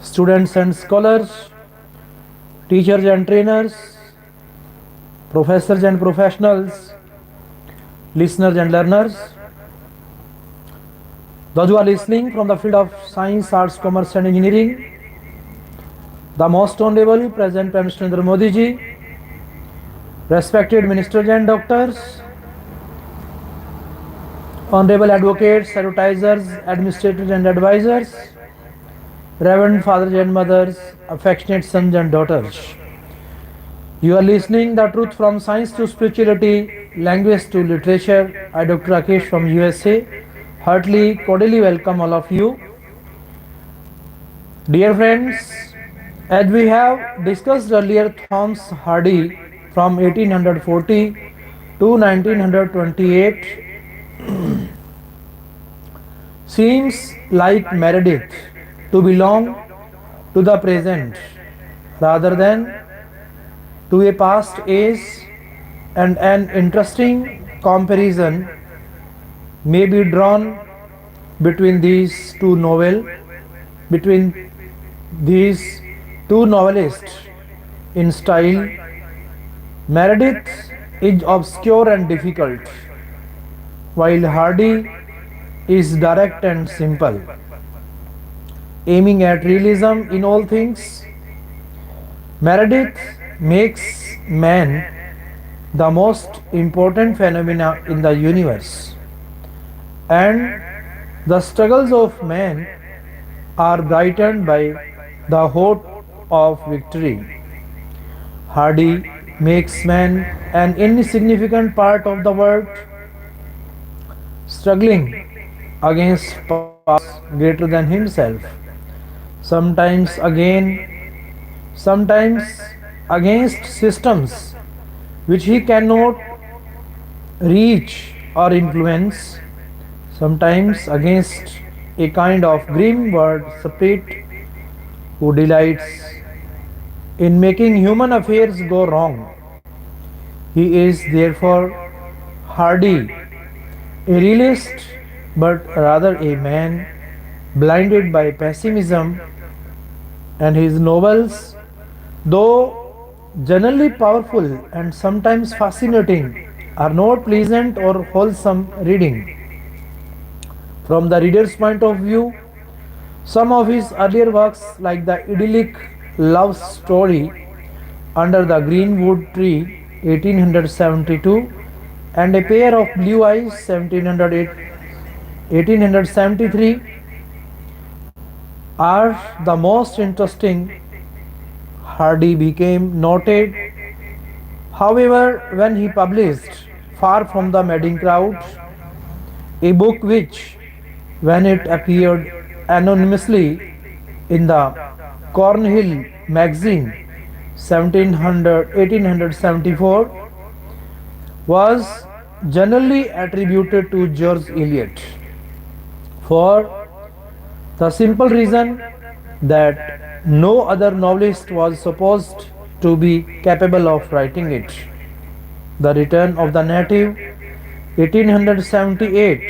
students and scholars, teachers and trainers, professors and professionals, listeners and learners, those who are listening from the field of science, arts, commerce, and engineering, the most honorable President Prime Minister Narendra Modi ji, respected ministers and doctors, honorable advocates, advertisers, administrators, and advisors, reverend fathers and mothers, affectionate sons and daughters. You are listening the truth from science to spirituality, language to literature. I, Dr. Rakesh from USA, heartily, cordially welcome all of you. Dear friends, as we have discussed earlier, Thomas Hardy from 1840 to 1928 seems like Meredith to belong to the present rather than to a past age, and an interesting comparison may be drawn between these two novelists in style. Meredith is obscure and difficult, while Hardy is direct and simple, aiming at realism in all things. Meredith makes man the most important phenomena in the universe, and the struggles of man are brightened by the hope of victory. Hardy makes man an insignificant part of the world, struggling against powers greater than himself, sometimes against systems which he cannot reach or influence, sometimes against a kind of grim world spirit who delights in making human affairs go wrong. He is therefore Hardy, a realist, but rather a man blinded by pessimism, and his novels, though generally powerful and sometimes fascinating, are not pleasant or wholesome reading. From the reader's point of view, some of his earlier works, like the idyllic love story Under the Greenwood Tree, 1872, and A Pair of Blue Eyes, 1873, are the most interesting. Hardy became noted, however, when he published Far from the Madding Crowd, a book which, when it appeared anonymously in the Cornhill magazine 1874, was generally attributed to George Eliot, for the simple reason that no other novelist was supposed to be capable of writing it. The Return of the Native, 1878,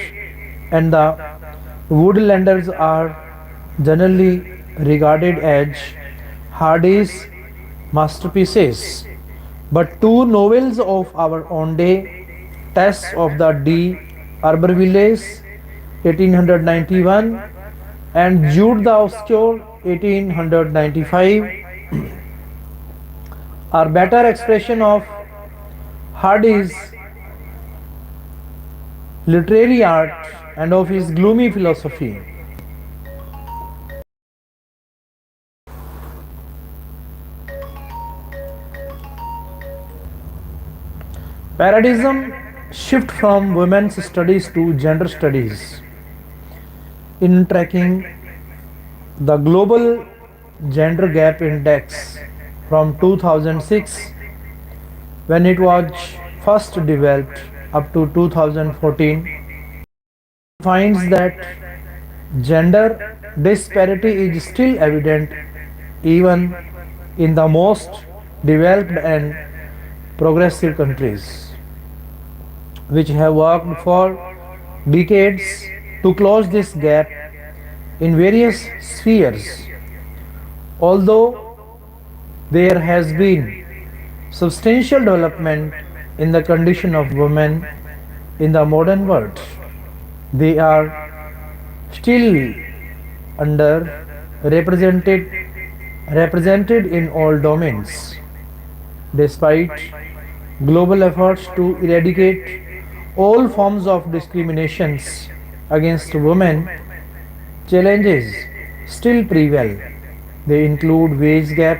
and The Woodlanders are generally regarded as Hardy's masterpieces. But two novels of our own day, Tess of the D'Urbervilles, 1891, and Jude the Obscure, 1895, are better expression of Hardy's literary art and of his gloomy philosophy. Paradigm shift from women's studies to gender studies. In tracking the global gender gap index from 2006, when it was first developed, up to 2014, finds that gender disparity is still evident even in the most developed and progressive countries, which have worked for decades to close this gap. in various spheres. Although there has been substantial development in the condition of women in the modern world, they are still underrepresented represented in all domains. Despite global efforts to eradicate all forms of discriminations against women, challenges still prevail. They include wage gap,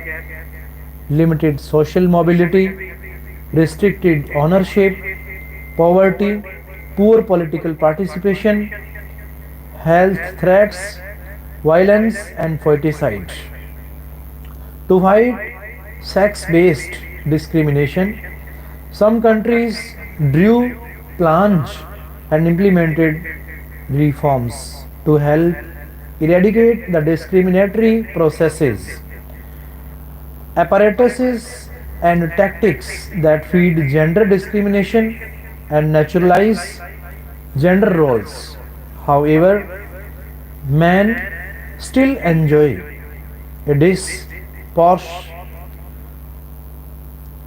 limited social mobility, restricted ownership, poverty, poor political participation, health threats, violence, and foeticide. To fight sex based discrimination, some countries drew plans and implemented reforms to help eradicate the discriminatory processes, apparatuses, and tactics that feed gender discrimination and naturalize gender roles. However, men still enjoy a disproportionate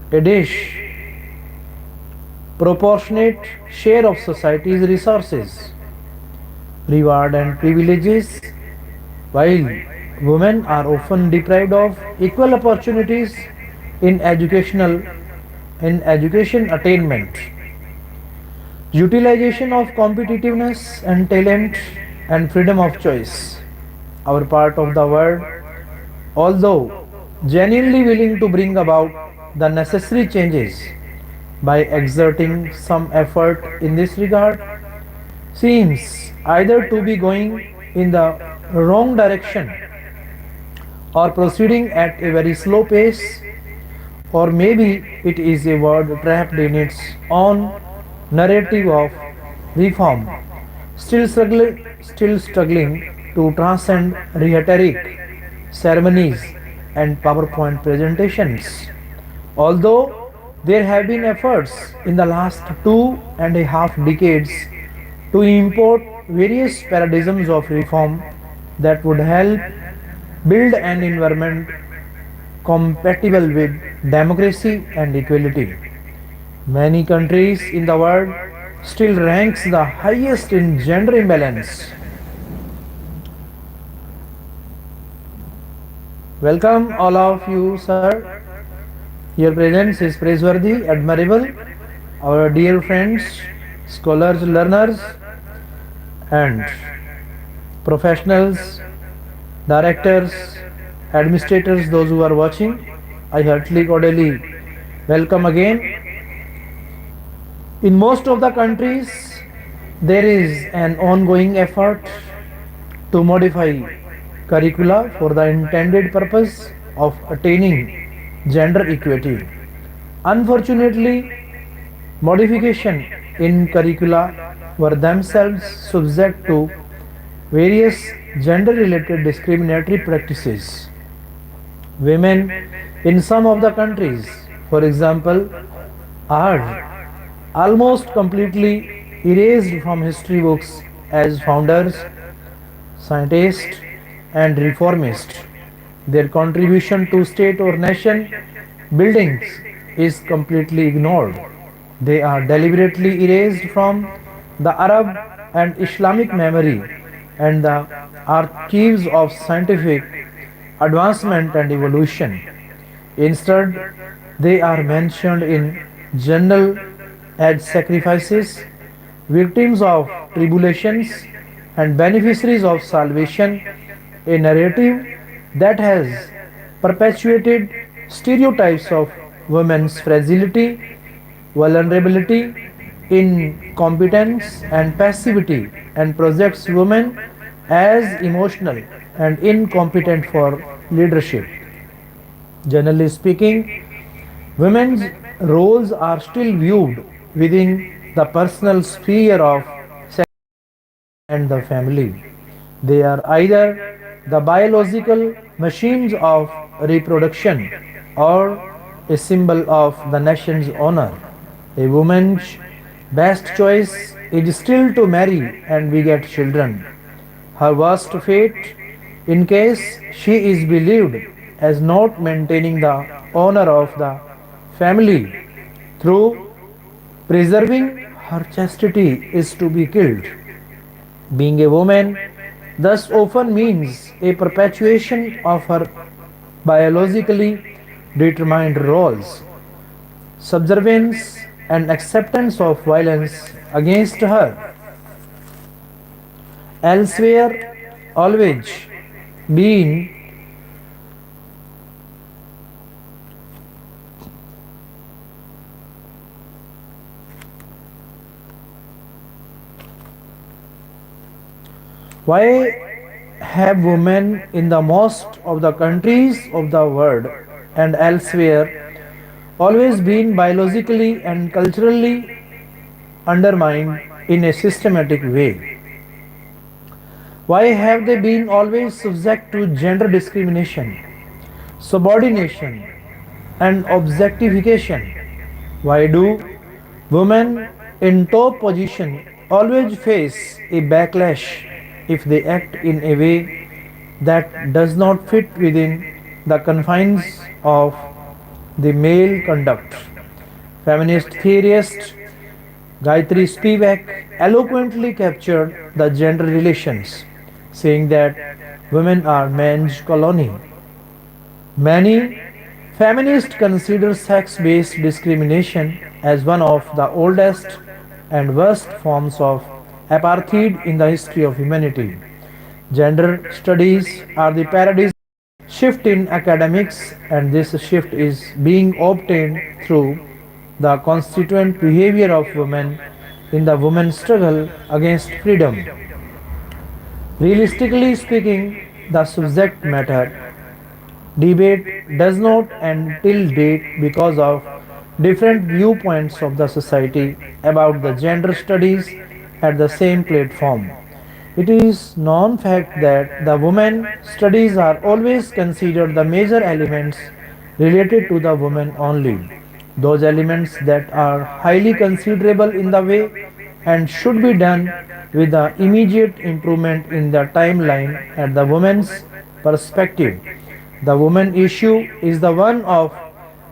a disproportionate share of society's resources, reward, and privileges, while women are often deprived of equal opportunities in education attainment, utilization of competitiveness and talent, and freedom of choice. Our part of the world, although genuinely willing to bring about the necessary changes by exerting some effort in this regard, seems either to be going in the wrong direction or proceeding at a very slow pace, or maybe it is a word trapped in its own narrative of reform, still struggling to transcend rhetoric, ceremonies, and PowerPoint presentations. Although there have been efforts in the last 2.5 decades to import various paradigms of reform that would help build an environment compatible with democracy and equality. Many countries in the world still ranks the highest in gender imbalance. Welcome all of you, sir. Your presence is praiseworthy, admirable. Our dear friends, scholars, learners, and professionals, directors, administrators, those who are watching, I heartily, cordially welcome again. In most of the countries, there is an ongoing effort to modify curricula for the intended purpose of attaining gender equity. Unfortunately, modification in curricula were themselves subject to various gender related discriminatory practices. Women in some of the countries, for example, are almost completely erased from history books as founders, scientists, and reformists. Their contribution to state or nation buildings is completely ignored. They are deliberately erased from the Arab and Islamic memory and the archives of scientific advancement and evolution. Instead, they are mentioned in general as sacrifices, victims of tribulations, and beneficiaries of salvation, a narrative that has perpetuated stereotypes of women's fragility, vulnerability, incompetence, and passivity, and projects women as emotional and incompetent for leadership. Generally speaking, women's roles are still viewed within the personal sphere of and the family. They are either the biological machines of reproduction or a symbol of the nation's honor. A woman's best choice is still to marry and beget children. her worst fate in case she is believed as not maintaining the honor of the family through preserving her chastity is to be killed. Being a woman thus often means a perpetuation of her biologically determined roles, subservience, and acceptance of violence against her. Elsewhere, always been why have women in the most of the countries of the world and elsewhere always been biologically and culturally undermined in a systematic way? Why have they been always subject to gender discrimination, subordination, and objectification? Why do women in top position always face a backlash if they act in a way that does not fit within the confines of the male conduct? Feminist theorist Gayatri Spivak eloquently captured the gender relations, saying that women are man's colony. Many feminists consider sex based discrimination as one of the oldest and worst forms of apartheid in the history of humanity. Gender studies are the paradigm shift in academics, and this shift is being obtained through the constituent behavior of women in the women's struggle against freedom. Realistically speaking, the subject matter debate does not end till date because of different viewpoints of the society about the gender studies at the same platform. It is known fact that the women studies are always considered the major elements related to the woman only. Those elements that are highly considerable in the way and should be done with the immediate improvement in the timeline at the woman's perspective. The woman issue is the one of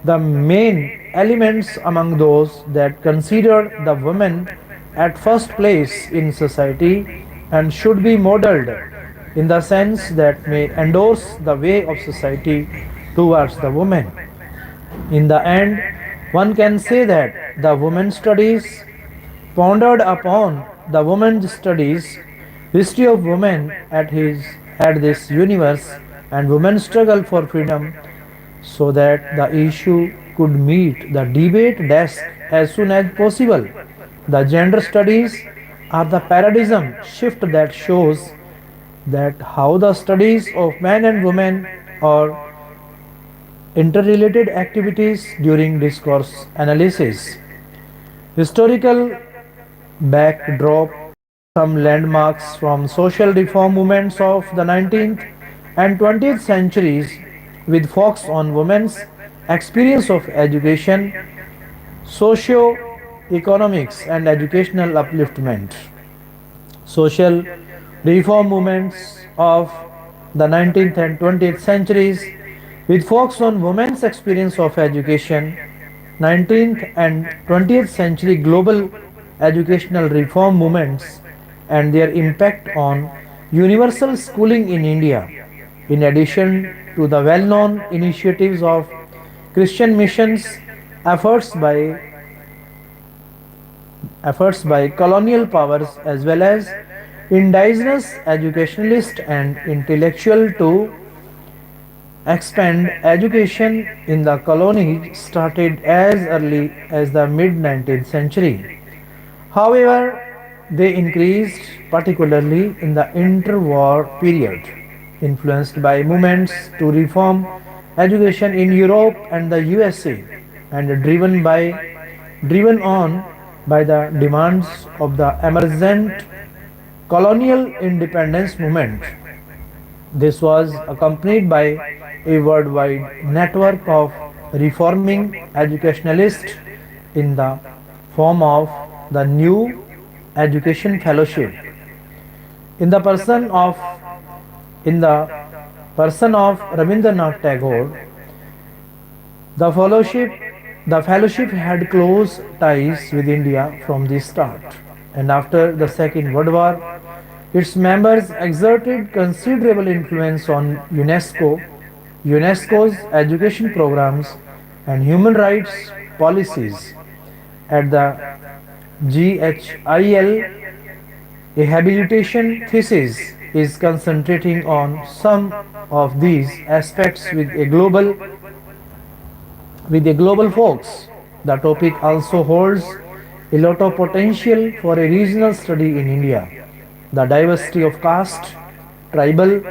the main elements among those that consider the woman at first place in society and should be modeled in the sense that may endorse the way of society towards the woman. In the end, one can say that the women's studies pondered upon the women's studies, history of women at this universe, and women's struggle for freedom, so that the issue could meet the debate desk as soon as possible. The gender studies are the paradigm shift that shows that how the studies of men and women are interrelated activities during discourse analysis. Historical backdrop: some landmarks from social reform movements of the 19th and 20th centuries with focus on women's experience of education, socio-economics and educational upliftment. Social reform movements of the 19th and 20th centuries with focus on women's experience of education, 19th and 20th century global educational reform movements and their impact on universal schooling in India, in addition to the well-known initiatives of Christian missions, efforts by colonial powers as well as indigenous educationalists and intellectuals to expand education in the colonies started as early as the mid-19th century. However, they increased particularly in the interwar period, influenced by movements to reform education in Europe and the USA, and driven on by the demands of the emergent colonial independence movement. This was accompanied by a worldwide network of reforming educationalists in the form of the New Education Fellowship. In the person of in the person of Rabindranath Tagore, the fellowship had close ties with India from the start, and after the Second World War, its members exerted considerable influence on UNESCO's education programs and human rights policies. At the GHIL, a habilitation thesis is concentrating on some of these aspects with a global focus. The topic also holds a lot of potential for a regional study in India. The diversity of caste, tribal,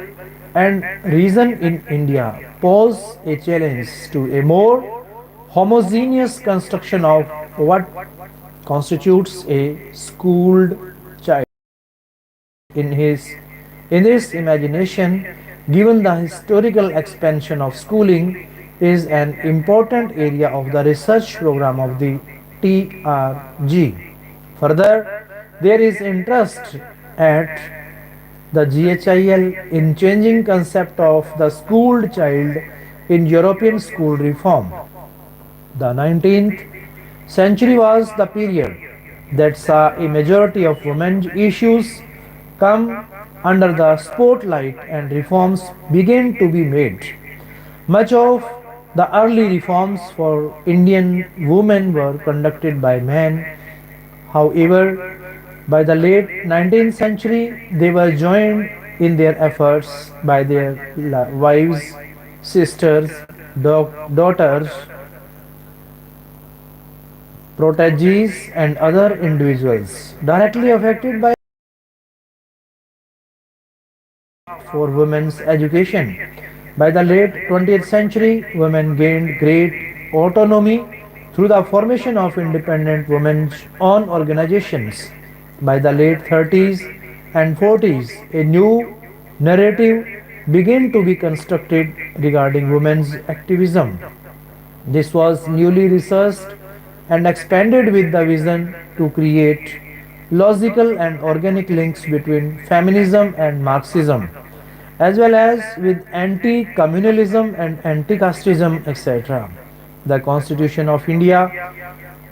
and region in India pose a challenge to a more homogeneous construction of what constitutes a schooled child. In his imagination, given the historical expansion of schooling is an important area of the research program of the TRG. Further, there is interest at the GHIL in changing concept of the schooled child in European school reform. The 19th century was the period that saw a majority of women's issues come under the spotlight and reforms began to be made. Much of the early reforms for Indian women were conducted by men. However, by the late 19th century, they were joined in their efforts by their wives, sisters, daughters, proteges, and other individuals directly affected by for women's education. By the late 20th century, women gained great autonomy through the formation of independent women's own organizations. By the late 30s and 40s, a new narrative began to be constructed regarding women's activism. This was newly researched and expanded with the vision to create logical and organic links between feminism and Marxism, as well as with anti communalism and anti casteism, etc. The Constitution of India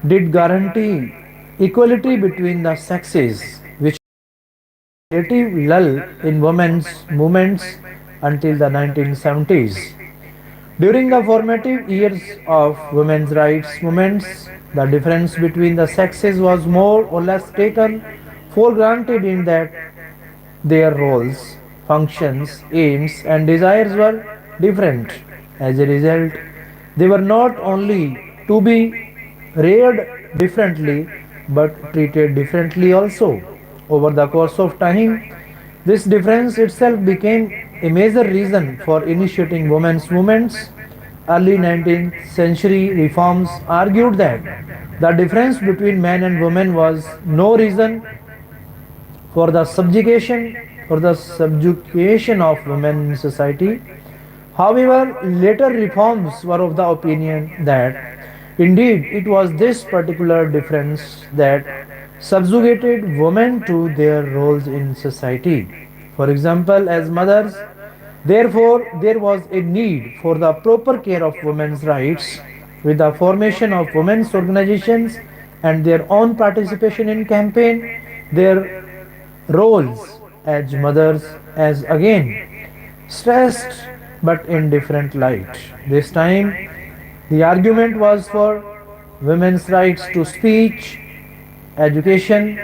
did guarantee equality between the sexes, which relative lull in women's movements until the 1970s. During the formative years of women's rights movements, the difference between the sexes was more or less taken for granted in that their roles, functions, aims, and desires were different. As a result, they were not only to be reared differently but treated differently also. Over the course of time, this difference itself became a major reason for initiating women's movements. Early 19th century reforms argued that the difference between men and women was no reason for the subjugation of women in society. However, later reforms were of the opinion that indeed it was this particular difference that subjugated women to their roles in society. For example, as mothers, therefore, there was a need for the proper care of women's rights with the formation of women's organizations and their own participation in campaign, their roles as mothers as again stressed but in different light. This time the argument was for women's rights to speech, education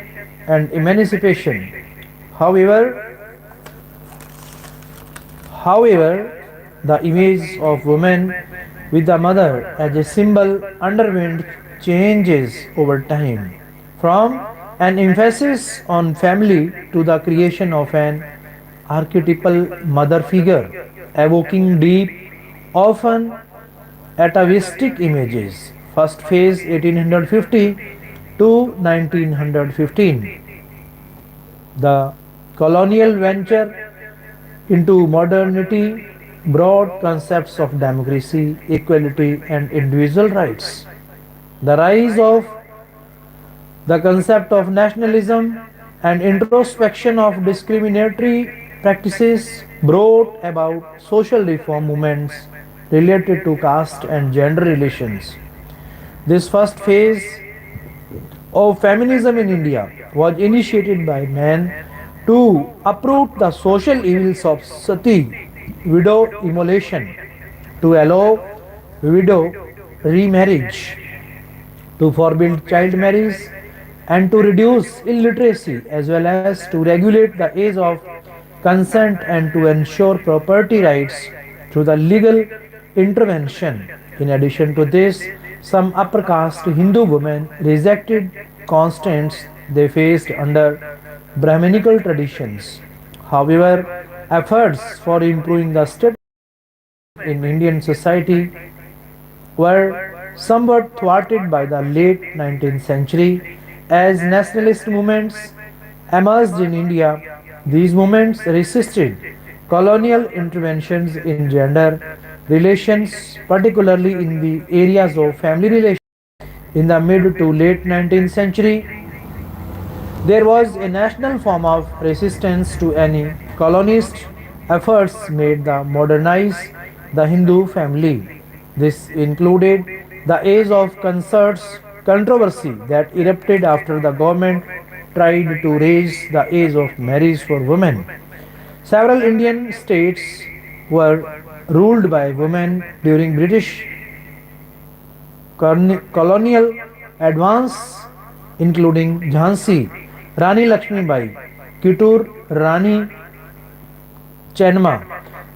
and emancipation. However, However, the image of woman with the mother as a symbol underwent changes over time, from an emphasis on family to the creation of an archetypal mother figure, evoking deep, often atavistic images. First phase 1850 to 1915. The colonial venture into modernity brought concepts of democracy, equality, and individual rights. The rise of the concept of nationalism and introspection of discriminatory practices brought about social reform movements related to caste and gender relations. This first phase of feminism in India was initiated by men to uproot the social evils of sati, widow immolation, to allow widow remarriage, to forbid child marriage, and to reduce illiteracy as well as to regulate the age of consent and to ensure property rights through the legal intervention. In addition to this, some upper caste Hindu women rejected constraints they faced under Brahminical traditions. However, efforts for improving the status of women in Indian society were somewhat thwarted by the late 19th century as nationalist movements emerged in India. These movements resisted colonial interventions in gender relations, particularly in the areas of family relations. In the mid to late 19th century, there was a national form of resistance to any colonist efforts made to modernize the Hindu family. This included the age of concerts controversy that erupted after the government tried to raise the age of marriage for women. Several Indian states were ruled by women during British colonial advance, including Jhansi, Rani Lakshmi Bai, Kittur, Rani Chenma,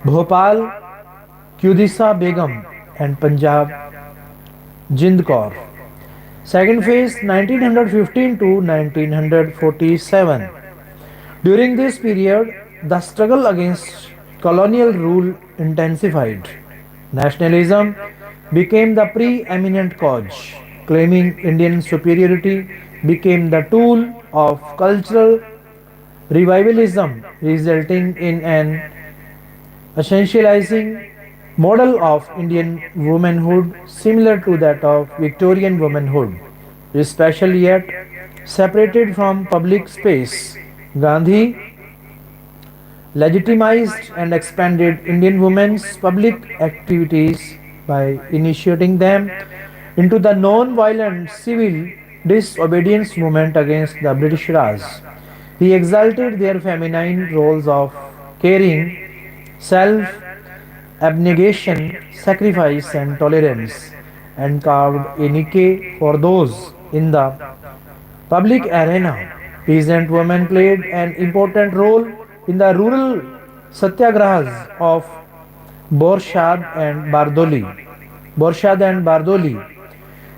Bhopal, Qudisa Begum, and Punjab, Jind Kaur. Second phase 1915 to 1947. During this period, the struggle against colonial rule intensified. Nationalism became the preeminent cause. Claiming Indian superiority became the tool of cultural revivalism, resulting in an essentializing model of Indian womanhood similar to that of Victorian womanhood, especially yet separated from public space. Gandhi legitimized and expanded Indian women's public activities by initiating them into the non-violent civil disobedience movement against the British Raj. He exalted their feminine roles of caring, self abnegation, sacrifice, and tolerance, and carved a niche for those in the public arena. Peasant women played an important role in the rural satyagrahas of Borshad and Bardoli. Borshad and Bardoli.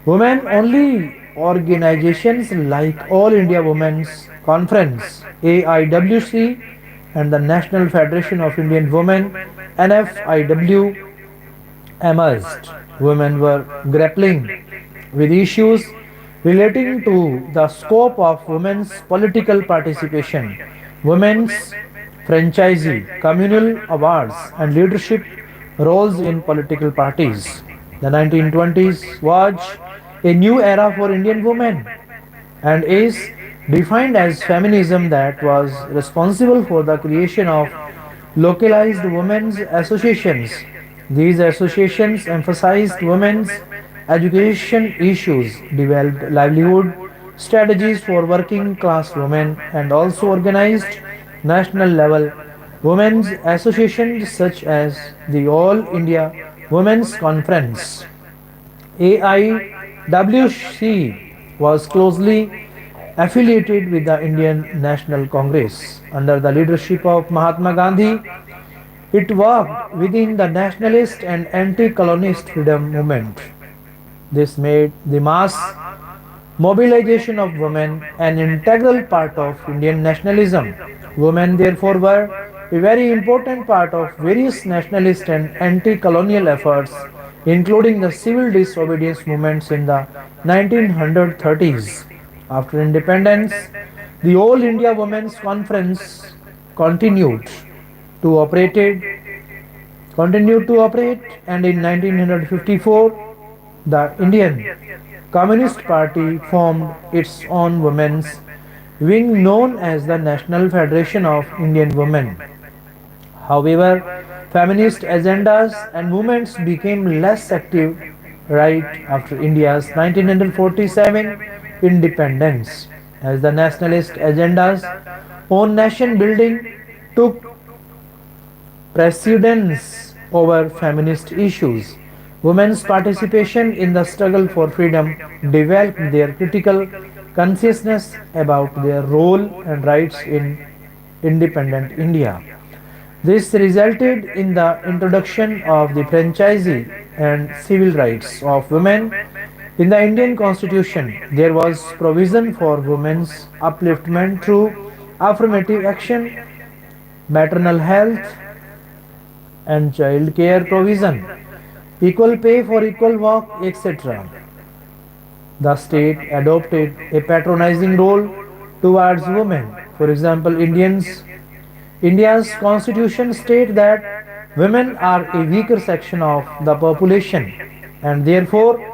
Women only organizations like All India Women's Conference AIWC and the National Federation of Indian Women NFIW emerged. Women were grappling with issues relating to the scope of women's political participation, women's franchisee, communal awards, and leadership roles in political parties. The 1920s was a new era for Indian women and is defined as feminism that was responsible for the creation of localized women's associations. These associations emphasized women's education issues, developed livelihood strategies for working class women, and also organized national level women's associations such as the All India Women's Conference. AIWC was closely affiliated with the Indian National Congress. Under the leadership of Mahatma Gandhi, it worked within the nationalist and anti-colonist freedom movement. This made the mass mobilization of women an integral part of Indian nationalism. Women therefore were a very important part of various nationalist and anti-colonial efforts, including the civil disobedience movements in the 1930s. After independence, the All India Women's Conference continued to operate and in 1954 the Indian Communist Party formed its own women's wing known as the National Federation of Indian Women. However, feminist agendas and movements became less active right after India's 1947 independence, as the nationalist agendas on nation building took precedence over feminist issues. Women's participation in the struggle for freedom developed their critical consciousness about their role and rights in independent India. This resulted in the introduction of the franchisee and civil rights of women. In the Indian Constitution, there was provision for women's upliftment through affirmative action, maternal health, and child care provision, equal pay for equal work, etc. The state adopted a patronizing role towards women. For example, India's constitution states that women are a weaker section of the population and therefore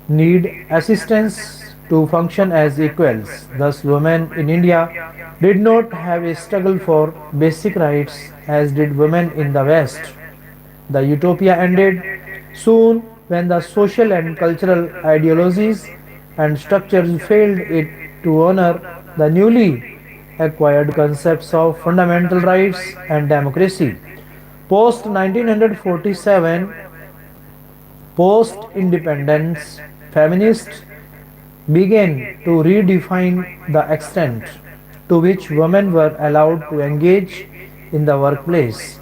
need assistance to function as equals. Thus, women in India did not have a struggle for basic rights as did women in the West. The utopia ended soon when the social and cultural ideologies and structures failed it to honor the newly acquired concepts of fundamental rights and democracy. Post 1947, post independence, feminists began to redefine the extent to which women were allowed to engage in the workplace.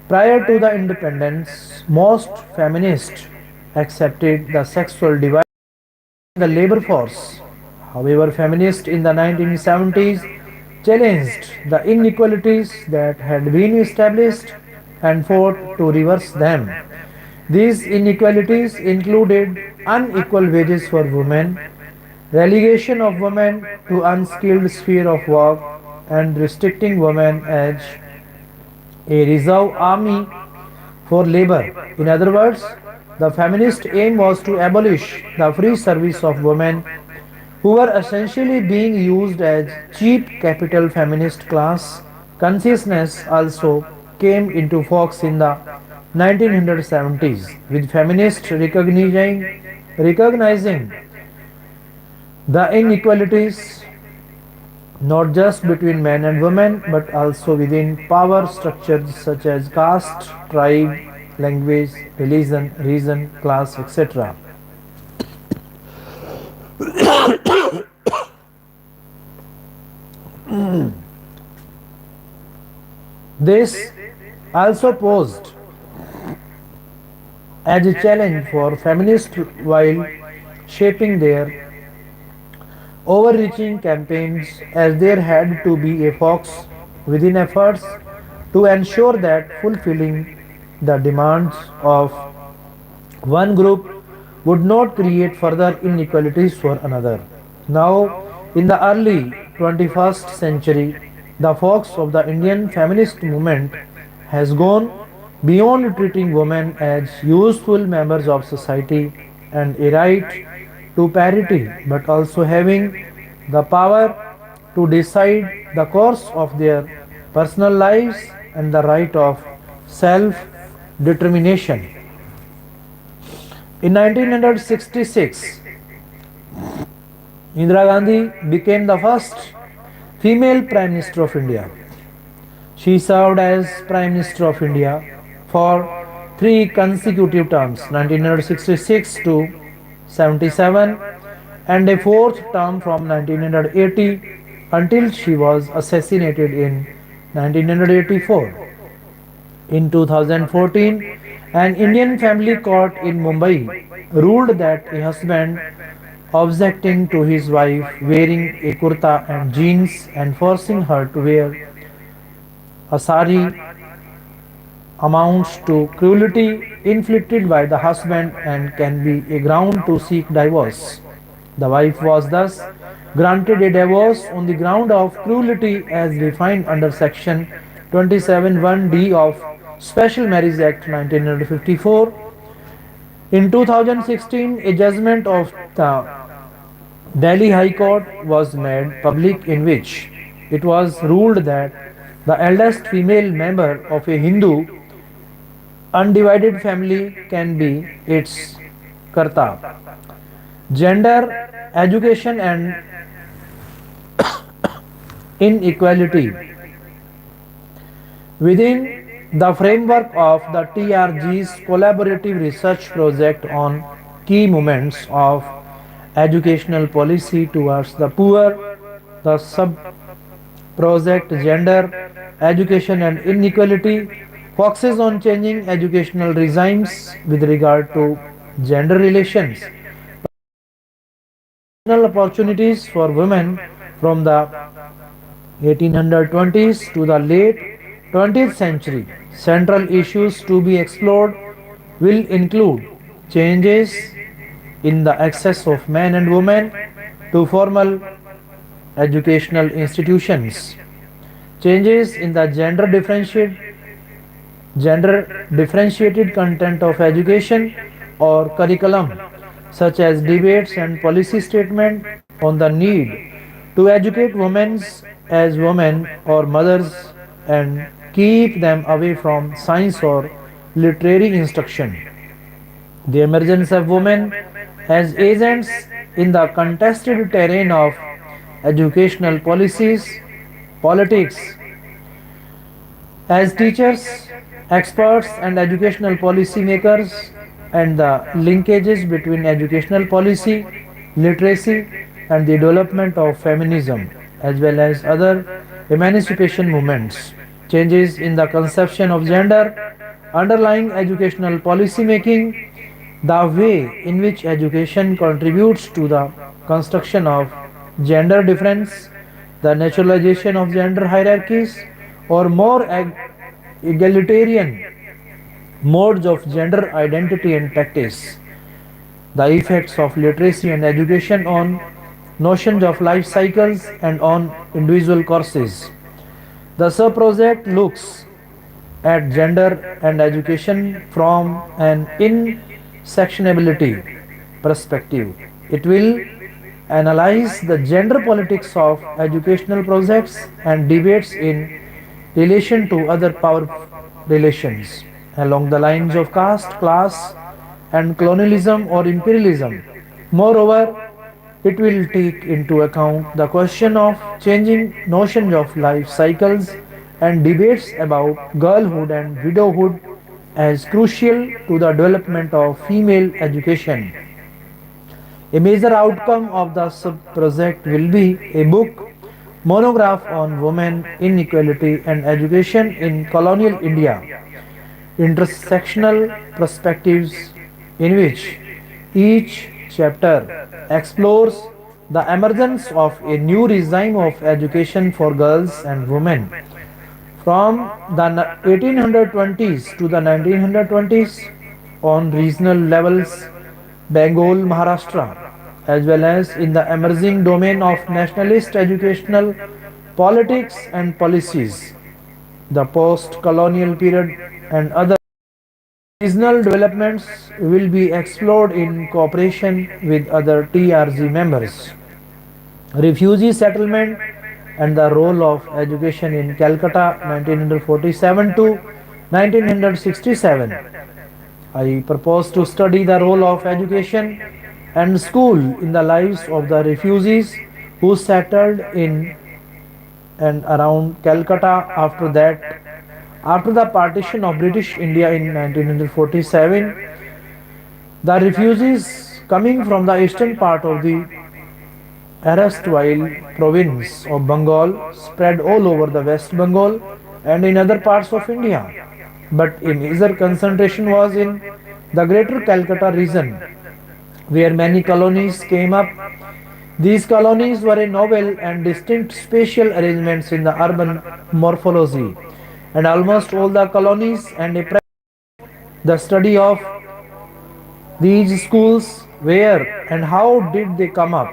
Prior to the independence, most feminists accepted the sexual divide in the labor force. However, feminists in the 1970s challenged the inequalities that had been established and fought to reverse them. These inequalities included unequal wages for women, relegation of women to unskilled sphere of work, and restricting women as a reserve army for labor. In other words, the feminist aim was to abolish the free service of women who were essentially being used as cheap capital. Feminist class consciousness also came into focus in the 1970s, with feminists recognizing the inequalities not just between men and women but also within power structures such as caste, tribe, language, religion, region, class, etc. This also posed as a challenge for feminists while shaping their overreaching campaigns, as there had to be a focus within efforts to ensure that fulfilling the demands of one group would not create further inequalities for another. Now, in the early 21st century, the focus of the Indian feminist movement has gone beyond treating women as useful members of society and a right to parity, but also having the power to decide the course of their personal lives and the right of self determination. In 1966, Indira Gandhi became the first female Prime Minister of India. She served as Prime Minister of India for three consecutive terms, 1966 to 77, and a fourth term from 1980 until she was assassinated in 1984. In 2014, an Indian family court in Mumbai ruled that a husband objecting to his wife wearing a kurta and jeans and forcing her to wear a sari amounts to cruelty inflicted by the husband and can be a ground to seek divorce. The wife was thus granted a divorce on the ground of cruelty as defined under section 27(1)(d) of Special Marriage Act 1954. In 2016, a judgment of the Delhi High Court was made public, in which it was ruled that the eldest female member of a Hindu undivided family can be its karta. Gender, education, and inequality. Within the framework of the TRG's collaborative research project on key moments of educational policy towards the poor, the sub project Gender, Education and Inequality focuses on changing educational regimes with regard to gender relations, opportunities for women from the 1820s to the late 20th century. Central issues to be explored will include changes in the access of men and women to formal educational institutions, changes in the gender differentiated content of education or curriculum, such as debates and policy statement on the need to educate women as women or mothers and keep them away from science or literary instruction. The emergence of women as agents in the contested terrain of educational policies, politics, as teachers, experts, and educational policy makers, and the linkages between educational policy, literacy, and the development of feminism, as well as other emancipation movements, changes in the conception of gender, underlying educational policy making, the way in which education contributes to the construction of gender difference, the naturalization of gender hierarchies, or more egalitarian modes of gender identity and practice, the effects of literacy and education on notions of life cycles and on individual courses. The sub-project looks at gender and education from an intersectionality perspective. It will analyze the gender politics of educational projects and debates in relation to other power relations along the lines of caste, class, and colonialism or imperialism. Moreover, it will take into account the question of changing notions of life cycles and debates about girlhood and widowhood as crucial to the development of female education. A major outcome of the sub-project will be a book monograph on women inequality and education in colonial India, intersectional perspectives, in which each chapter explores the emergence of a new regime of education for girls and women from the 1820s to the 1920s on regional levels, Bengal, Maharashtra, as well as in the emerging domain of nationalist educational politics and policies, the post-colonial period, and other regional developments will be explored in cooperation with other TRG members. Refugee settlement and the role of education in Calcutta 1947 to 1967. I propose to study the role of education and school in the lives of the refugees who settled in and around Calcutta after the partition of British India in 1947. The refugees coming from the eastern part of the erstwhile province of Bengal spread all over the West Bengal and in other parts of India, but a major concentration was in the greater Calcutta region, where many colonies came up. These colonies were a novel and distinct spatial arrangements in the urban morphology, and almost all the colonies and the study of these schools, where and how did they come up,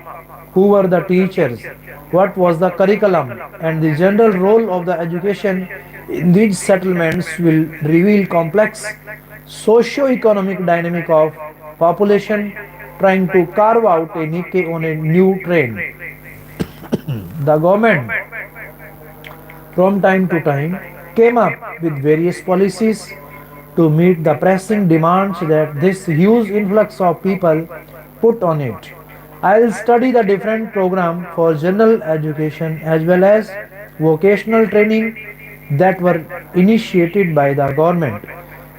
who were the teachers, what was the curriculum, and the general role of the education in these settlements will reveal complex socio-economic dynamic of population trying to carve out a niche on a new train. The government, from time to time, came up with various policies to meet the pressing demands that this huge influx of people put on it. I'll study the different programs for general education as well as vocational training that were initiated by the government.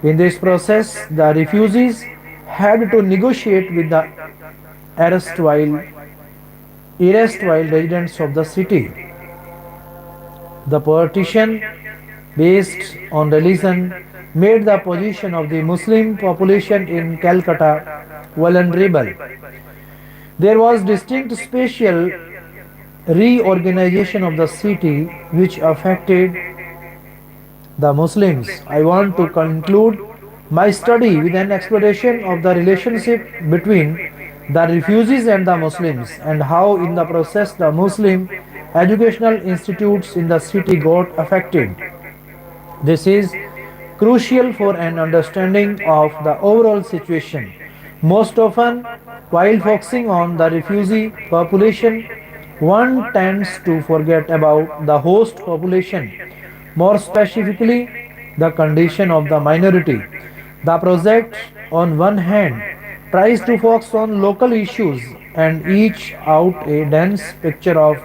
In this process, the refugees had to negotiate with the erstwhile, erstwhile residents of the city. The partition based on religion made the position of the Muslim population in Calcutta vulnerable. There was distinct spatial reorganization of the city which affected the Muslims. I want to conclude my study with an exploration of the relationship between the refugees and the Muslims and how in the process the Muslim educational institutes in the city got affected. This is crucial for an understanding of the overall situation. Most often, while focusing on the refugee population, one tends to forget about the host population, more specifically, the condition of the minority. The project, on one hand, tries to focus on local issues and each out a dense picture of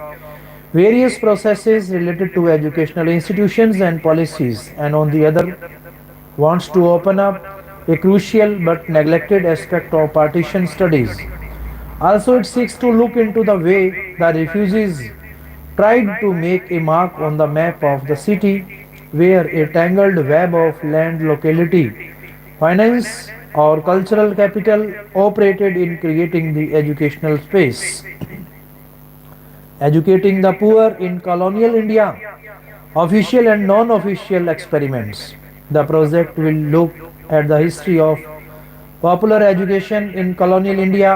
various processes related to educational institutions and policies, and on the other wants to open up a crucial but neglected aspect of partition studies. Also, it seeks to look into the way the refugees tried to make a mark on the map of the city where a tangled web of land locality, finance, or cultural capital operated in creating the educational space. Educating the poor in colonial India, official and non-official experiments. The project will look at the history of popular education in colonial India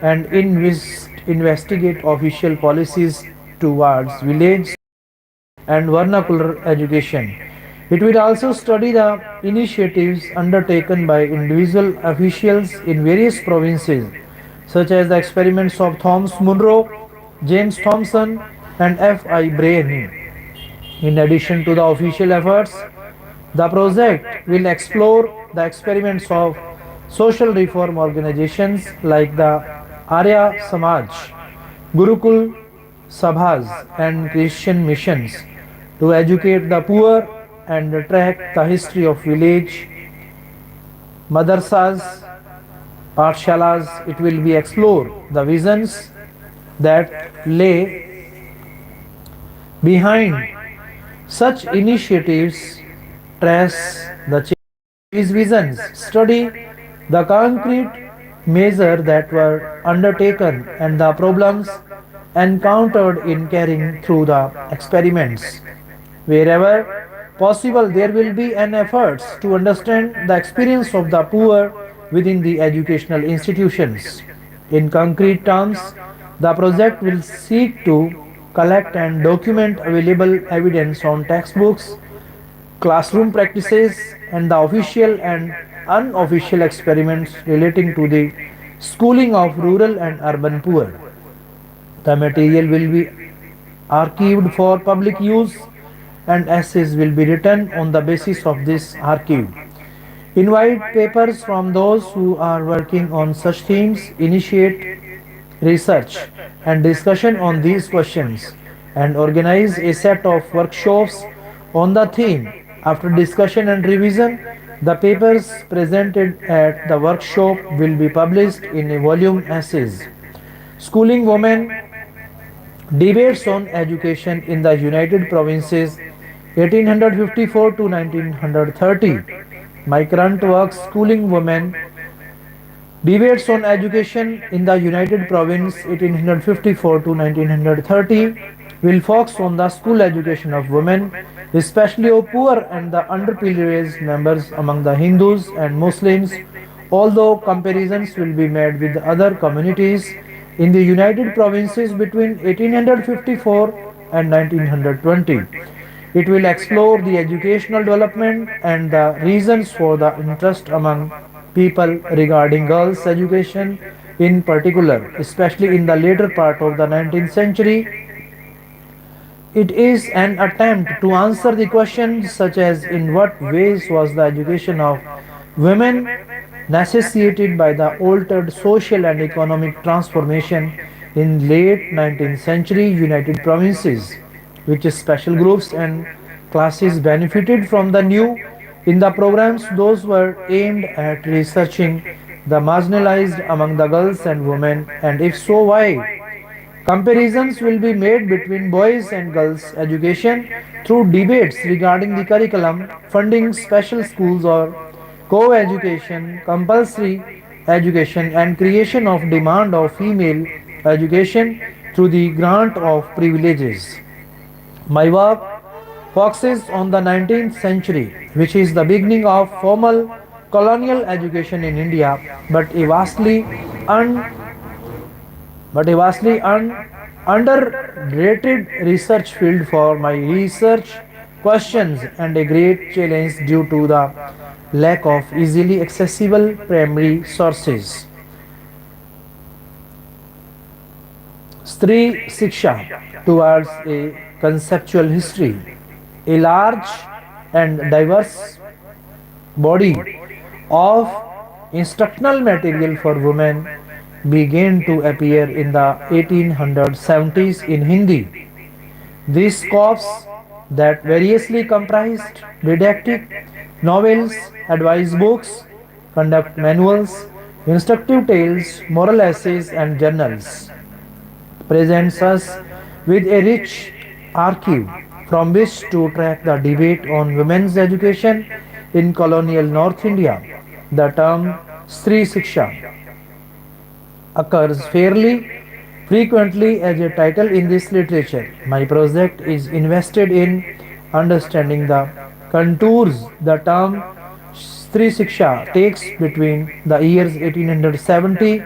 and investigate official policies towards village and vernacular education. It will also study the initiatives undertaken by individual officials in various provinces, such as the experiments of Thomas Munro, James Thomson, and F.I. Brain. In addition to the official efforts, the project will explore the experiments of social reform organizations like the Arya Samaj, Gurukul Sabhas, and Christian missions to educate the poor and track the history of village madrasas, pathshalas. It will be explore the visions that lay behind such initiatives, trace the change of these visions, study the concrete measures that were undertaken and the problems encountered in carrying through the experiments. Wherever possible, there will be an effort to understand the experience of the poor within the educational institutions. In concrete terms, the project will seek to collect and document available evidence on textbooks, classroom practices, and the official and unofficial experiments relating to the schooling of rural and urban poor. The material will be archived for public use and essays will be written on the basis of this archive. Invite papers from those who are working on such themes, initiate research and discussion on these questions, and organize a set of workshops on the theme. After discussion and revision, the papers presented at the workshop will be published in a volume essays. Schooling women, debates on education in the United Provinces 1854 to 1930. My current work, Schooling Women, debates on education in the United Province 1854 to 1930, will focus on the school education of women, especially of poor and the underprivileged members among the Hindus and Muslims, although comparisons will be made with other communities in the United Provinces between 1854 and 1920. It will explore the educational development and the reasons for the interest among people regarding girls' education in particular, especially in the later part of the 19th century. It is an attempt to answer the questions such as in what ways was the education of women necessitated by the altered social and economic transformation in late 19th century United Provinces, which special groups and classes benefited from the new. In the programs, those were aimed at researching the marginalized among the girls and women, and if so, why? Comparisons will be made between boys and girls education through debates regarding the curriculum, funding special schools or co-education, compulsory education and creation of demand of female education through the grant of privileges. My work focuses on the 19th century, which is the beginning of formal colonial education in India, but a un, underrated research field for my research questions and a great challenge due to the lack of easily accessible primary sources. Stri Siksha towards a conceptual history. A large and diverse body of instructional material for women began to appear in the 1870s in Hindi. These scopes that variously comprised didactic novels, advice books, conduct manuals, instructive tales, moral essays, and journals presents us with a rich archive from which to track the debate on women's education in colonial North India. The term Stri Siksha occurs fairly frequently as a title in this literature. My project is invested in understanding the contours the term Stri Siksha takes between the years 1870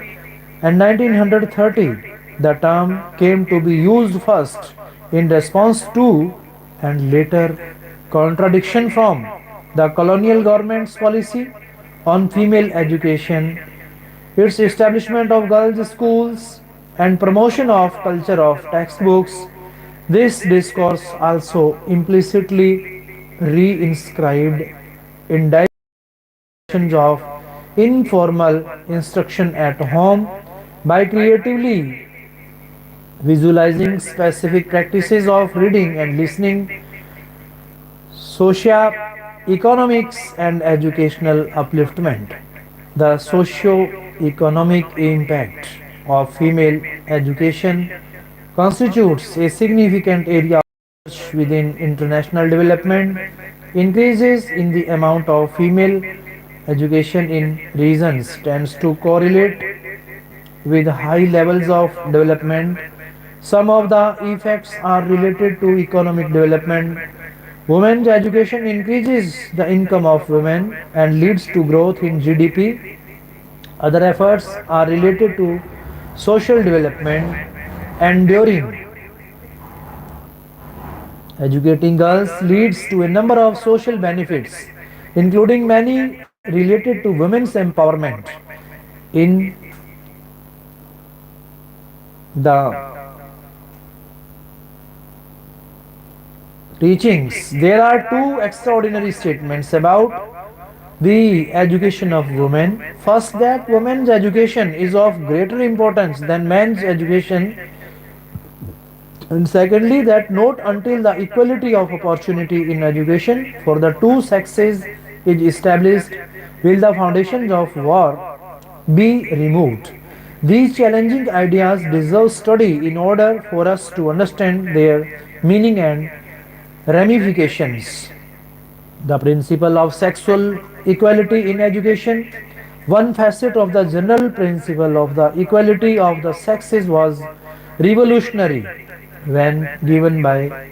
and 1930. The term came to be used first in response to and later contradiction from the colonial government's policy on female education, its establishment of girls' schools, and promotion of culture of textbooks. This discourse also implicitly reinscribed in directions of informal instruction at home by creatively visualizing specific practices of reading and listening, socio-economics and educational upliftment. The socio-economic impact of female education constitutes a significant area of research within international development. Increases in the amount of female education in regions tends to correlate with high levels of development. Some of the effects are related to economic development. Women's education increases the income of women and leads to growth in GDP. Other efforts are related to social development. Enduring educating girls leads to a number of social benefits, including many related to women's empowerment. In the teachings, there are two extraordinary statements about the education of women. First, that women's education is of greater importance than men's education, and secondly, that not until the equality of opportunity in education for the two sexes is established will the foundations of war be removed. These challenging ideas deserve study in order for us to understand their meaning and ramifications. The principle of sexual equality in education. One facet of the general principle of the equality of the sexes was revolutionary when given by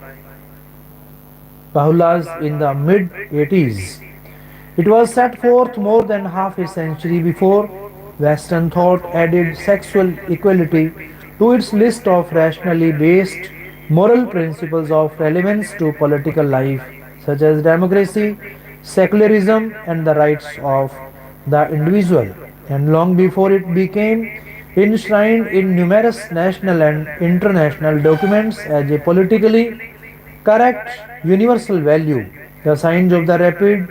Pahulas in the mid 80s. It was set forth more than half a century before Western thought added sexual equality to its list of rationally based moral principles of relevance to political life, such as democracy, secularism, and the rights of the individual. And long before it became enshrined in numerous national and international documents as a politically correct universal value. The signs of the rapid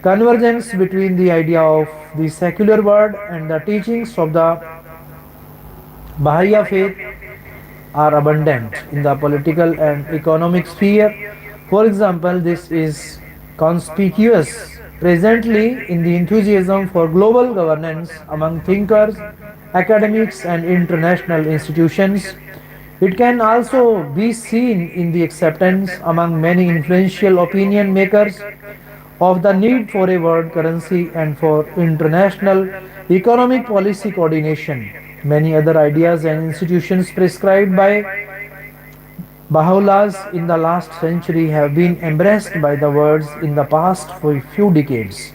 convergence between the idea of the secular world and the teachings of the Bahá'í faith are abundant in the political and economic sphere. For example, this is conspicuous presently in the enthusiasm for global governance among thinkers, academics, and international institutions. It can also be seen in the acceptance among many influential opinion makers of the need for a world currency and for international economic policy coordination. Many other ideas and institutions prescribed by Baha'u'llahs in the last century have been embraced by the world in the past few decades.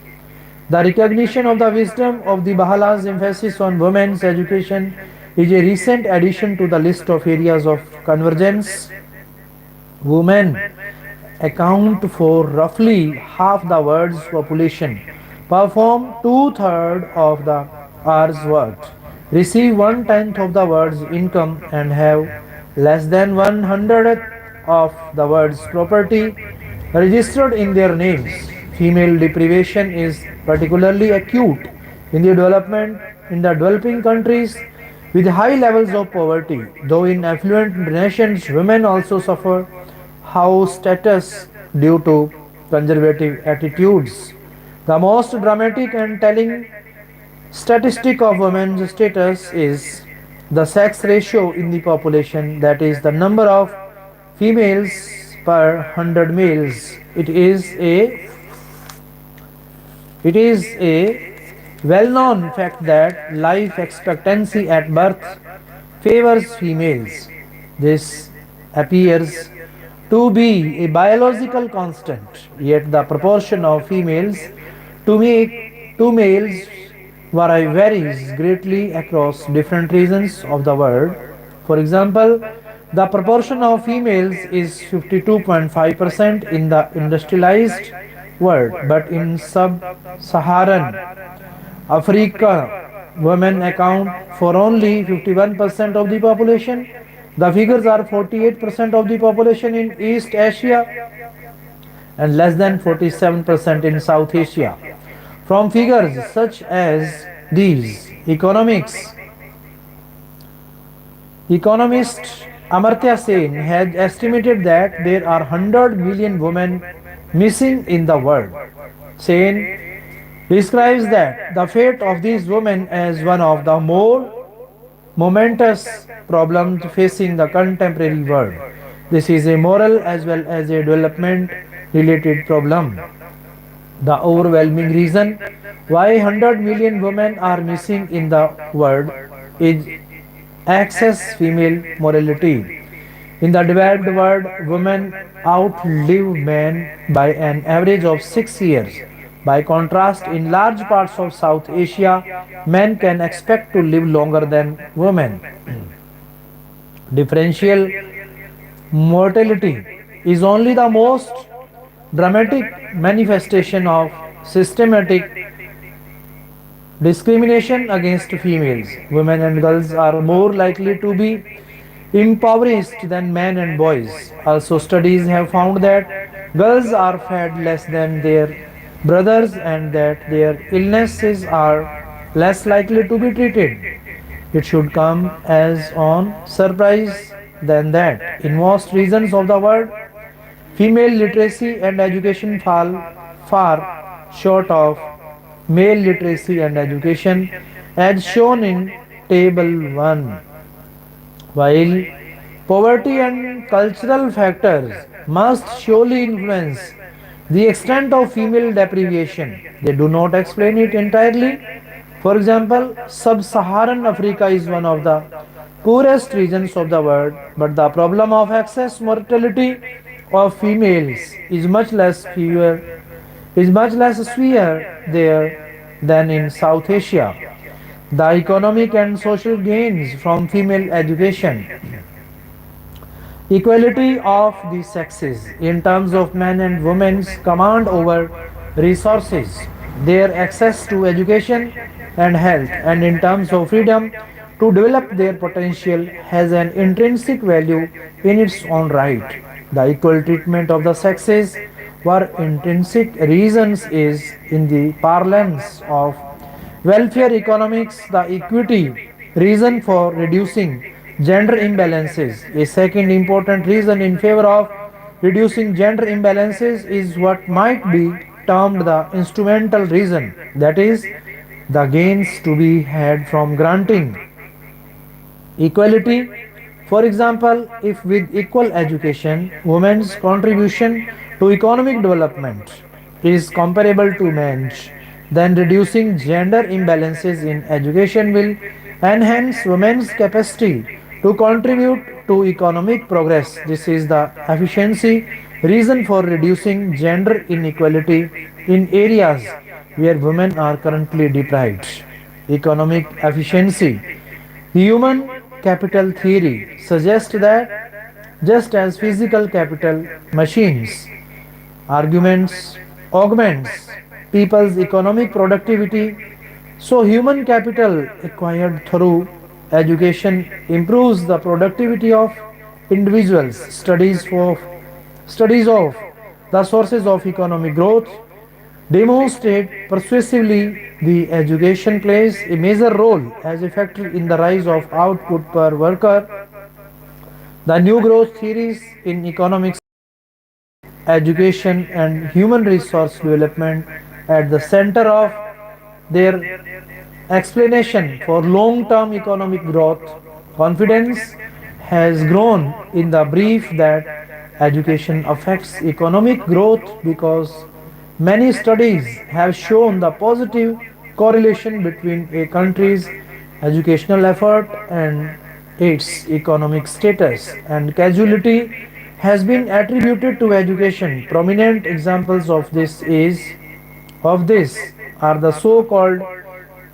The recognition of the wisdom of the Baha'u'llah's emphasis on women's education is a recent addition to the list of areas of convergence. Women account for roughly half the world's population, perform two-thirds of the earth's work, receive one-tenth of the world's income, and have less than 100th of the world's property registered in their names. Female deprivation is particularly acute in the developing countries with high levels of poverty. Though in affluent nations, women also suffer house status due to conservative attitudes. The most dramatic and telling statistic of women's status is the sex ratio in the population, that is, the number of females per 100 males. It is a well-known fact that life expectancy at birth favors females. This appears to be a biological constant, yet the proportion of females to males varies greatly across different regions of the world. For example, the proportion of females is 52.5% in the industrialized world, but in sub-Saharan Africa, women account for only 51% of the population. The figures are 48% of the population in East Asia and less than 47% in South Asia. From figures such as these, economist Amartya Sen has estimated that there are 100 million women missing in the world. Sen describes that the fate of these women as one of the more momentous problems facing the contemporary world. This is a moral as well as a development related problem. The overwhelming reason why 100 million women are missing in the world is excess female morality. In the developed world, women outlive men by an average of 6 years. By contrast, in large parts of South Asia, men can expect to live longer than women. Differential mortality is only the most dramatic manifestation of systematic discrimination against females. Women and girls are more likely to be impoverished than men and boys. Also, studies have found that girls are fed less than their brothers and that their illnesses are less likely to be treated. It should come as on surprise than that in most regions of the world, female literacy and education fall far short of male literacy and education as shown in table 1. While poverty and cultural factors must surely influence the extent of female deprivation, they do not explain it entirely. For example, sub-Saharan Africa is one of the poorest regions of the world, but the problem of excess mortality of females is much less severe there than in South Asia. The economic and social gains from female education, equality of the sexes in terms of men and women's command over resources, their access to education and health, and in terms of freedom to develop their potential has an intrinsic value in its own right. The equal treatment of the sexes were intrinsic reasons is, in the parlance of welfare economics, the equity reason for reducing gender imbalances. A second important reason in favor of reducing gender imbalances is what might be termed the instrumental reason, that is, the gains to be had from granting equality. For example, if with equal education, women's contribution to economic development is comparable to men's, then reducing gender imbalances in education will enhance women's capacity to contribute to economic progress. This is the efficiency reason for reducing gender inequality in areas where women are currently deprived. Economic efficiency. Human capital theory suggests that just as physical capital machines arguments augments people's economic productivity, so human capital acquired through education improves the productivity of individuals. Studies of the sources of economic growth demonstrate persuasively the education plays a major role as a factor in the rise of output per worker. The new growth theories in economics education and human resource development at the center of their explanation for long term economic growth. Confidence has grown in the belief that education affects economic growth because many studies have shown the positive correlation between a country's educational effort and its economic status, and causality has been attributed to education. Prominent examples of this are the so-called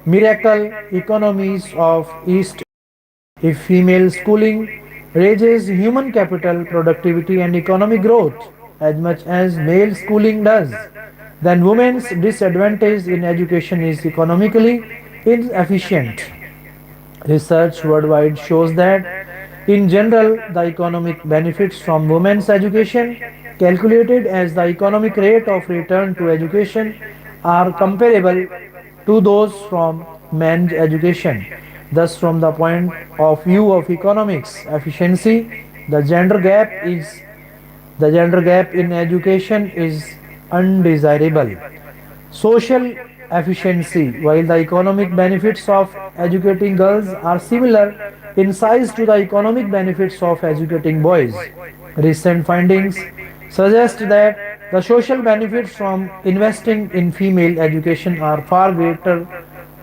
miracle economies of East. If female schooling raises human capital, productivity, and economic growth as much as male schooling does, then women's disadvantage in education is economically inefficient. Research worldwide shows that, in general, the economic benefits from women's education, calculated as the economic rate of return to education, are comparable to those from men's education. Thus, from the point of view of economics efficiency, the gender gap is the gender gap in education is undesirable. Social efficiency. While the economic benefits of educating girls are similar in size to the economic benefits of educating boys, recent findings suggest that the social benefits from investing in female education are far greater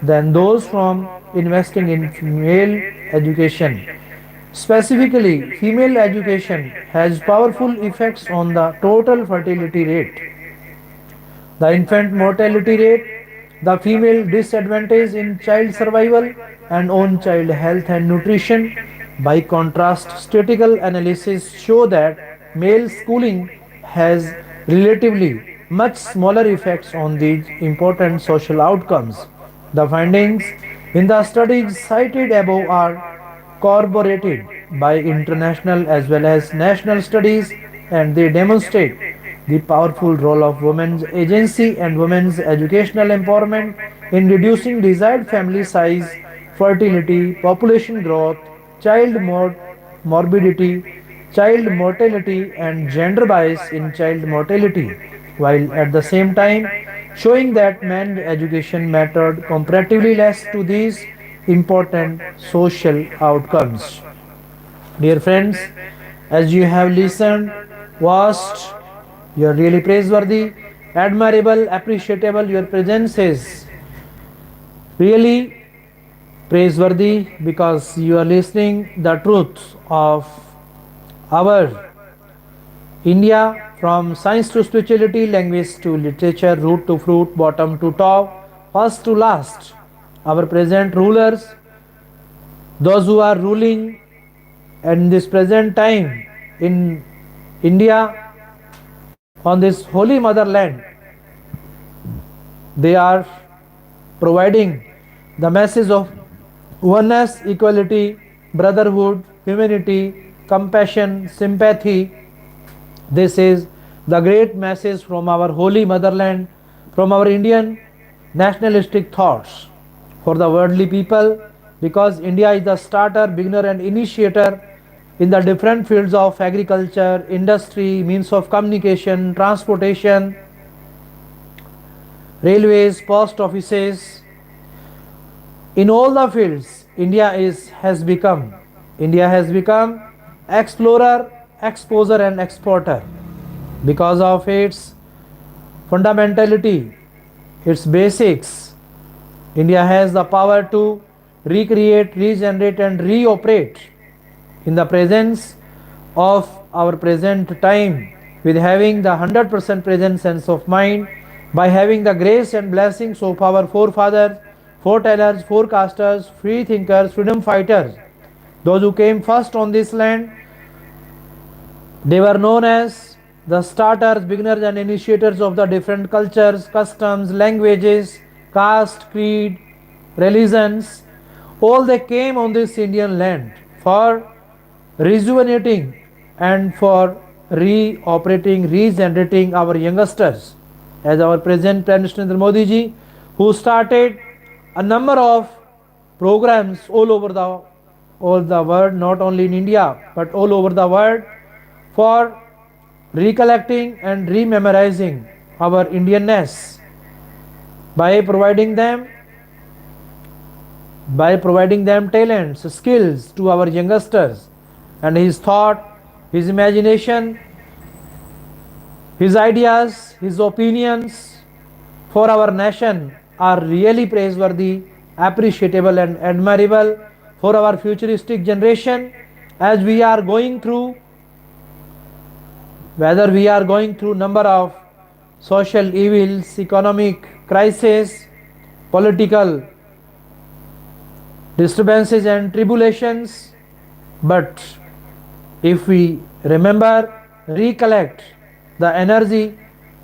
than those from investing in male education. Specifically, female education has powerful effects on the total fertility rate, the infant mortality rate, the female disadvantage in child survival, and on child health and nutrition. By contrast, statistical analysis show that male schooling has relatively much smaller effects on these important social outcomes. The findings in the studies cited above are corroborated by international as well as national studies, and they demonstrate the powerful role of women's agency and women's educational empowerment in reducing desired family size, fertility, population growth, morbidity, child mortality, and gender bias in child mortality, while at the same time showing that men's education mattered comparatively less to these important social outcomes. Dear friends, as you have listened, vast, you are really praiseworthy, admirable, appreciable. Your presence is really praiseworthy because you are listening the truth of our India, from science to spirituality, language to literature, root to fruit, bottom to top, first to last. Our present rulers, those who are ruling in this present time in India, on this holy motherland, they are providing the message of oneness, equality, brotherhood, humanity, compassion, sympathy. This is the great message from our holy motherland, from our Indian nationalistic thoughts for the worldly people, because India is the starter, beginner, and initiator in the different fields of agriculture, industry, means of communication, transportation, railways, post offices. In all the fields, India has become explorer, exposer, and exporter because of its fundamentality, its basics. India has the power to recreate, regenerate, and reoperate in the presence of our present time, with having the 100% present sense of mind, by having the grace and blessings of our forefathers, foretellers, forecasters, free thinkers, freedom fighters, those who came first on this land. They were known as the starters, beginners, and initiators of the different cultures, customs, languages, caste, creed, religions. All they came on this Indian land for rejuvenating and for reoperating, regenerating our youngsters. As our President Prime Minister Narendra Modi ji, who started a number of programs all the world, not only in India but all over the world, for recollecting and rememorizing our Indianness by providing them talents, skills to our youngsters. And his thought, his imagination, his ideas, his opinions for our nation are really praiseworthy, appreciable, and admirable for our futuristic generation, as we are going through, whether we are going through number of social evils, economic crisis, political disturbances and tribulations. But if we remember, recollect the energy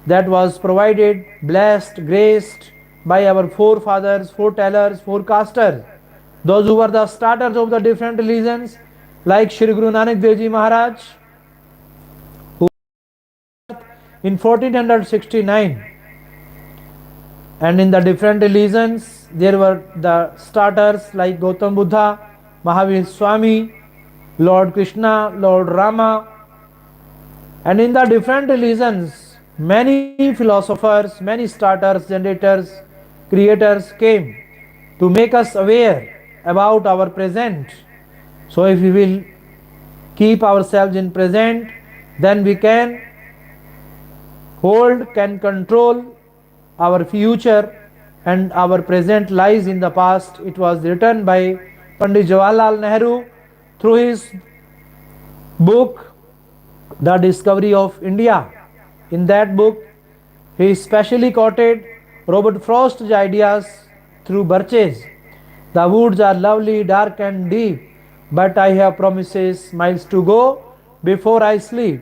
that was provided, blessed, graced by our forefathers, foretellers, forecasters, those who were the starters of the different religions, like Shri Guru Nanak Dev Ji Maharaj, who in 1469, and in the different religions there were the starters like Gautam Buddha, Mahavir Swami, Lord Krishna, Lord Rama. And in the different religions, many philosophers, many starters, generators, creators came to make us aware about our present. So if we will keep ourselves in present, then we can hold, can control our future, and our present lies in the past. It was written by Pandit Jawaharlal Nehru through his book The Discovery of India. In that book, he specially quoted Robert Frost's ideas through birches. The woods are lovely, dark and deep, but I have promises miles to go before I sleep.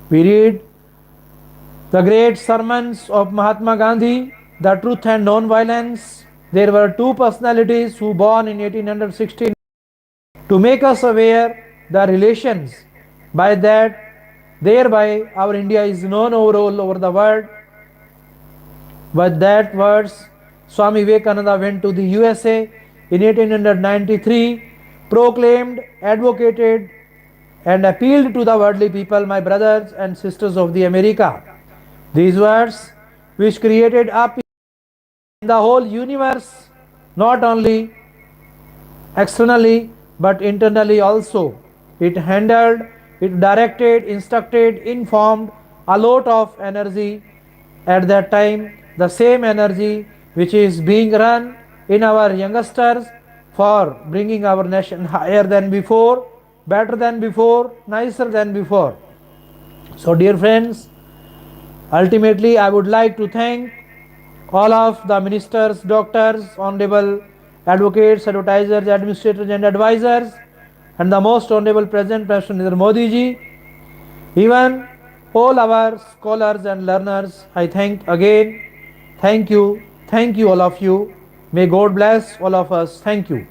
We read the great sermons of Mahatma Gandhi, The Truth and Non-Violence. There were two personalities who born in 1816 to make us aware the relations. By that, thereby our India is known all over the world. With that words, Swami Vivekananda went to the USA in 1893, proclaimed, advocated, and appealed to the worldly people, my brothers and sisters of the America. These words, which created up in the whole universe, not only externally but internally also. It handled, it directed, instructed, informed a lot of energy at that time, the same energy which is being run in our youngsters for bringing our nation higher than before, better than before, nicer than before. So, dear friends, ultimately I would like to thank all of the ministers, doctors, honorable advocates, advertisers, administrators, and advisors, and the most honorable President Narendra Modi ji, even all our scholars and learners. I thank again. Thank you all of you. May God bless all of us. Thank you.